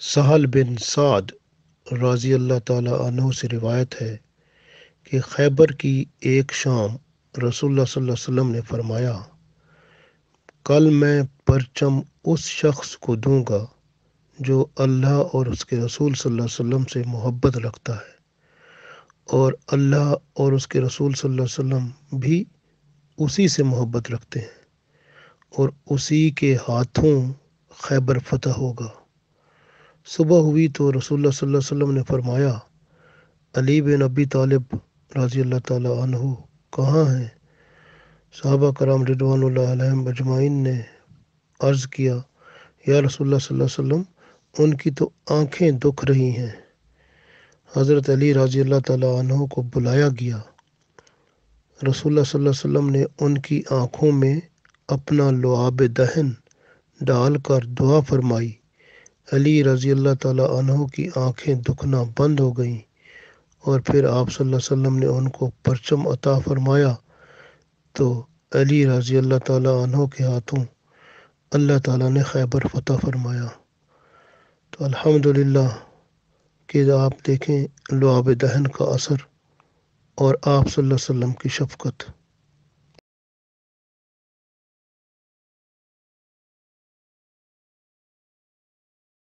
سہل بن سعد رضی اللہ تعالیٰ عنہ سے روایت ہے کہ خیبر کی ایک شام رسول اللہ صلی اللہ علیہ وسلم نے فرمایا، کل میں پرچم اس شخص کو دوں گا جو اللہ اور اس کے رسول صلی اللہ علیہ وسلم سے محبت رکھتا ہے، اور اللہ اور اس کے رسول صلی اللہ علیہ وسلم بھی اسی سے محبت رکھتے ہیں، اور اسی کے ہاتھوں خیبر فتح ہوگا۔ صبح ہوئی تو رسول اللہ صلی اللہ علیہ وسلم نے فرمایا، علی بن ابی طالب رضی اللہ تعالیٰ عنہ کہاں ہیں؟ صحابہ کرام رضوان اللہ علیہم اجمعین نے عرض کیا، یا رسول اللہ صلی اللہ علیہ وسلم، ان کی تو آنکھیں دکھ رہی ہیں۔ حضرت علی رضی اللہ تعالیٰ عنہ کو بلایا گیا۔ رسول اللہ صلی اللہ علیہ وسلم نے ان کی آنکھوں میں اپنا لعاب دہن ڈال کر دعا فرمائی۔ علی رضی اللہ تعالیٰ عنہ کی آنکھیں دکھنا بند ہو گئیں، اور پھر آپ صلی اللہ علیہ وسلم نے ان کو پرچم عطا فرمایا تو علی رضی اللہ تعالیٰ عنہ کے ہاتھوں اللہ تعالیٰ نے خیبر فتح فرمایا۔ تو الحمدللہ کہ آپ دیکھیں لعاب دہن کا اثر اور آپ صلی اللہ علیہ وسلم کی شفقت۔